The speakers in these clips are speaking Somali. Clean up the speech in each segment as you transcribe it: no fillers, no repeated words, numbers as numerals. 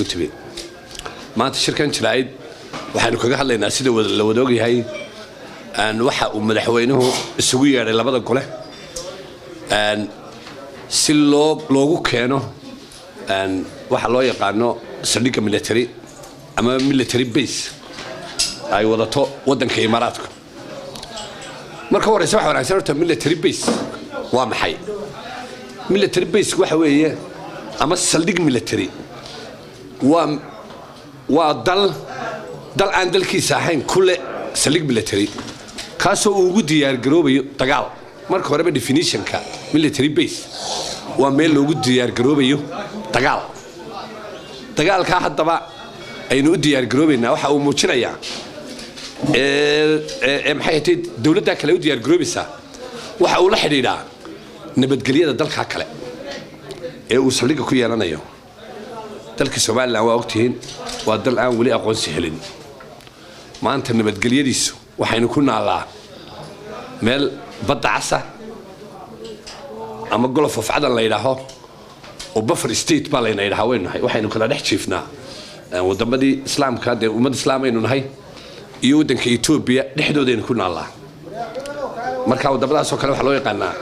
تبي ما تشركان جلايد waxaanu kaga hadlaynaa sida la wada ogyahay waxa uu madaxweynuhu isugu yeeray labada gole si loogu keeno waxa loo yaqaano saldhigga military ama military base ay wadato wadanka Imaaraadka marka horeysa waxa wanaagsan horta military base waa maxay military base waxa weeye ama saldhig military waa dal aan dalkiisa ahayn kulle saldhig military kaasoo uu ugu diyaar garoobayo dagaal marka horeba definitionka military base waa meel loogu diyaar garoobayo dagaalka haddaba aynu u diyaar garoobaynaa waxa uu muujinayaa maxay tahay dawladda kale u diyaar garoobaysaa waxa uu la xidhiidhaa nabadgelyada dalka kale ee uu saldhigga ku yeelanayo dalka Soomaaliland waa ogtihiin waa dal aan wali aqoonsi helin maanta nabadgelyadiisu waxaynu ku naalaa meel badda casa ama Gulf of Aden la yiraahdo oo buffer state baa la yiraahdaa waxaynu kala dhex jiifnaa wadamadii islaamka ee ummad islaam aynu nahay iyo wadanka Ethiopia dhexdoodaynu ku naalaa marka wadamadaas oo kale waxa loo yaqaanaa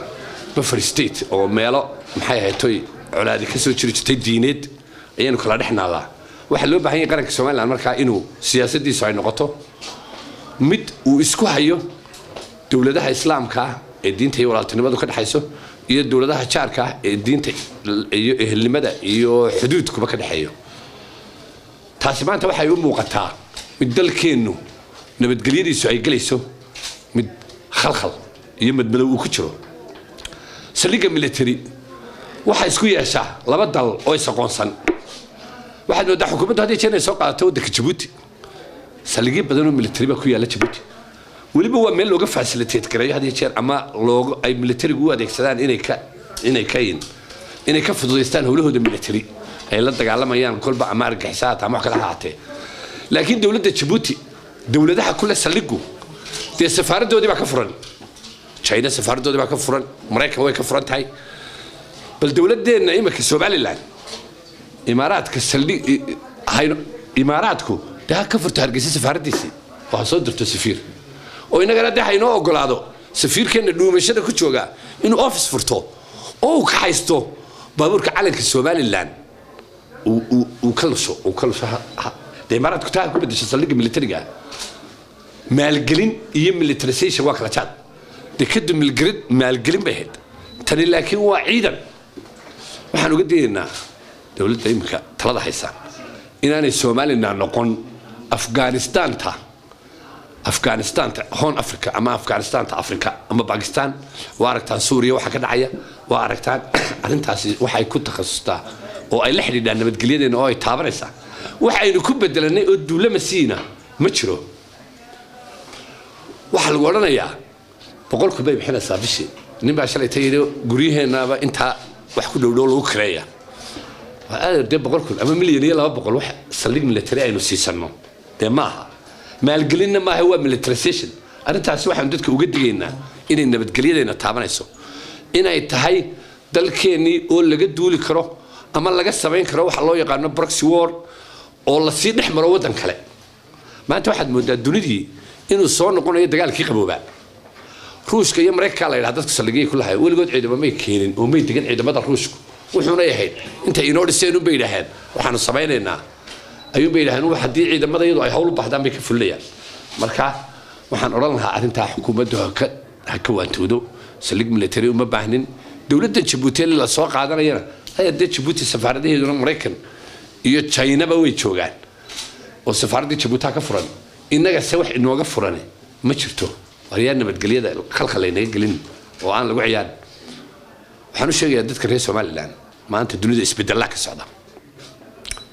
buffer state oo meelo maxay ahayd colaadi ka soo jirtay diineed ayaynu kala dhex naalaa waxa loo baahan yahay qaranka Soomaaliland marka inuu siyaasadiisu ay noqoto mid uu isku hayo dawladaha islaamka ee diinta iyo walaaltinimadu ka dhaxayso iyo dawladaha jaarka ee diinta iyo ehelnimada iyo xuduudkuba ka dhaxayo taasi maanta waxay u muuqataa mid dalkeenu nabadgelyadiisu ay galayso mid khalkhal iyo madmadow uu ku jiro saldhigga military waxa isku yeeshaa laba dal oo isaqoonsan waxaad moodaa xukuumaddu haddii jeer ay soo qaadato waddanka Djibouti saldhigyo badan oo military ba ku yaala Djibouti waliba waa meel looga facilitate gareeyo haddii jeer ama looga ay military-gu u adeegsadaan inay ka fududeystaan howlahooda military ay la dagaalamayaan kolba ama argaxisaad ama wax kala haatee laakiin dawladda Djibouti dawladaha kule saldhiggu dee safaaradoodii baa ka furan China safaaradoodii baa ka furan Mareykanka way ka furan tahay bal dawladdeena imika Somaliland Imaaraadka saldhig Imaaraadku daa ka furta Hargeysa safaaradiisi waxa soo dirto safiir oo inaga hadii inoo ogolaado safiirkeena dhuumashada ku jooga inuu office furto oo ka haysto baabuurka calanka Somaliland uu kalso Imaaraadku taa ku bedeshay saldhigga militariga maalgelin iyo militarization waa kala jaad dekadu maalgelin bay ahayd tani laakiin waa ciidan waxaan uga diidaynaa dawladda imika talada haysa inaanay Somaliland noqon Afghanistan Horn Africa ama Afghanistan Africa ama Pakistan waa aragtaan Suuriya waxa ka dhacaya waa aragtaan arintaasi waxay ku takhasustaa oo ay la xidhiidhaan nabadgelyadeena oo ay taabanaysaa waxaynu ku bedelanay oo duulamasiina ma jiro waxa lagu oranayaa boqolku bay bixinaysaa bishii nin baa shalay tayado guriyaheenaba inta wax ku dhowdhow lagu kireeyaa de boqolku ama milyan iyo 200 wax saldhig military aynu siisano de maaha maalgelinna maaha waa militarization arintaasi waxaan dadka uga digaynaa inay nabadgelyadeena taabanayso inay tahay dalkeenii oo laga duuli karo ama laga sameyn karo waxa loo yaqaan proxy war oo la sii dhex maro wadan kale maanta waxaad moodaa dunidii inuu soo noqonayo dagaalkii qaboobaa Ruushka iyo Mareykanka la yiraahdo dadka saldhigay ku lahayd waligood ciidamo may keenin oo may degan ciidamada Ruushku wuxuuna yahay inta inoo dhiseen u beeydahay waxaanu sameeynaa ayuu beeydahay waxa hadii ciidamada iyadu ay hawl u baahdaan bay ka fulayaan marka waxaan oran lahaa arinta xukuumaddu ha ka waantoodo saldhig military uma baahnin dawladda Djibouti la soo qaadanayna hay'adda Djibouti safaaradaheeduna Mareykan iyo China ba way joogaan oo safaaradda Djibouti ka furan inaga se wax inooga furan ma jirto wariyaan nabadgelyada khalkhalaynaga gelin oo aan lagu ciyaan waxaan u sheegayaa dadka reer Somaliland maanta dunida isbedel ka socda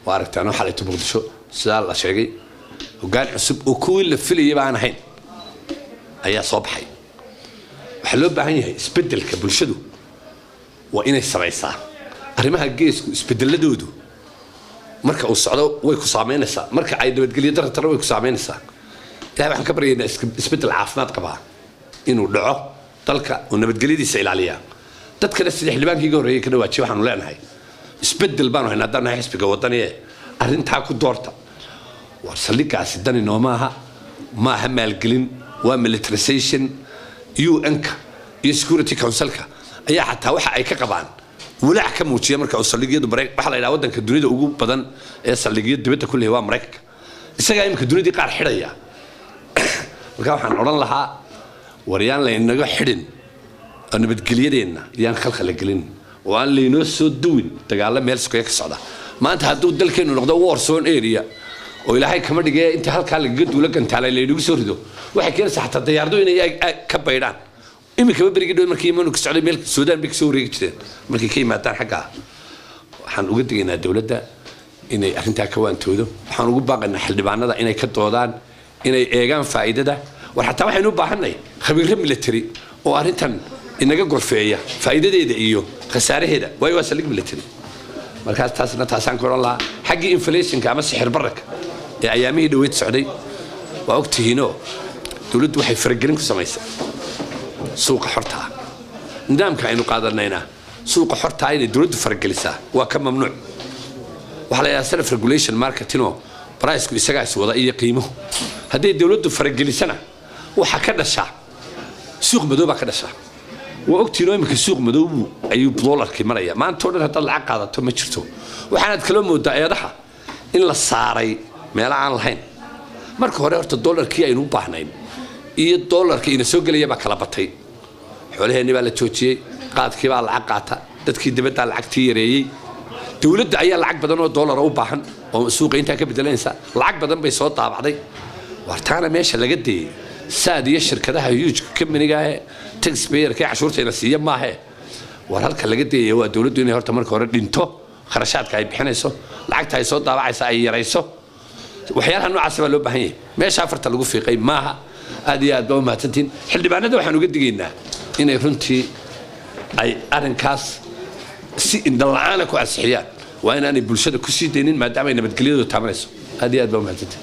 waa aragtaan waxa la Muqdisho sida la sheegay hoggaan cusub oo kuwii la filayay baan ahayn ayaa soo baxay waxa loo baahan yahay isbedelka bulshadu waa inay samaysaa arrimaha geesku isbedeladoodu marka uu socdo way ku saameynaysaa marka ay nabadgelyo darro way ku saameynaysaa ilaahay waxaan ka baryaynaa isbedel caafimaad qaba inuu dhaco dalka oo nabadgelyadiisa ilaaliya dadkana sida xildhibaankii horeeyay kana waajiib waxaan leenahay isbedel baan haynaa haddana xisbiga wadaniga arrintaa ku doorta war saldhiggaasi dani noomaaha maaha maalgelin waa militarization UN-ka iyo Security Council-ka ayaa xataa waxa ay ka qabaan walaac ka muujiya marka saldhigyadu waxa la yiraahdo wadanka dunida ugu badan ee saldhigyada dibadda ku leeyahay waa Mareykanka isaga imka dunida qaar xidhaya marka waxaan oran lahaa wariyaan la inaga xidhin nabadgelyadeena yaan khalkhal la gelin waan leeyno soo duwin dagaal meel iska ka socda maanta hadduu dalkeenu noqdo war zone area oo ilaahay kama dhigay inta halka laga duula gantaalay leeydu soo rido waxa keenaysa xataa diyaaradu inay ka baydaan imika berigi dhow markii imaanu ka socday meel Suudaan big soo wareegi jireen markii ka yimaadaan xagga waxaan uga digaynaa dawladda inay arrinta ka waantoodo waxaan ugu baaqaynaa xildhibaanada inay ka doodaan inay eegaan faa'iidada war xataa waxaynu u baahanay khabiir military oo arrintan inaga gorfeeya faa'iidadeeda iyo khasaaraheeda way waa saldhig military markaas taasaan ku oran lahaa xaggii inflation-ka ama sixir bararka ee ayaamihii dhaweyd socday waa ogtihiinoo dawladdu waxay faragelin ku samaysay suuqa xorta ah nidaamka aynu qaadanayna suuqa xorta ah inay dawladdu faragelisaa waa ka mamnuuc waxa la yiraahdaa self regulation marketing-oo price-ku isaga is wada iyo qiimo haddii dawladdu faragelisana waxa ka dhasha suuq madow ka dhasha waa ogtiinoo imika suuq madow ayuu dollarkii maraya maanta oo dhan hadda lacag qaadato ma jirto waxaanad kala moodaa eedaha in la saaray meel aan lahayn marka hore horta dollarkii aynu u baahnayn iyo dollarkii ina soo galaya baa kala batay xoolaheennii baa la joojiyey qaadkii baa lacag qaata dadkii dibadda lacagtii yareeyey dawladda ayaa lacag badan oo dollar u baahan oo suuqa inta ka bedelaysa lacag badan bay soo daabacday wartaana meesha laga deeyay saad iyo shirkadaha huge company-ga taxpayer-ka cashuurteena siiya maahe war halka laga deeyay waa dawladdu inay horta marka hore dhinto kharashaadka ay bixinayso lacagta ay soo daabacaysa ay yarayso waxyaalaha noocaas baa loo baahan yahay meesha afarta lagu fiiqay maaha aad iyo aad baa u mahadsantiin xildhibaanada waxaan uga digaynaa inay runtii ay arrinkaas si indhala'aana ku ansixiyaan waa inaanay bulshada ku sii daynin maadaama ay nabadgelyadu taabanayso aad iyo aad baa u mahadsantiin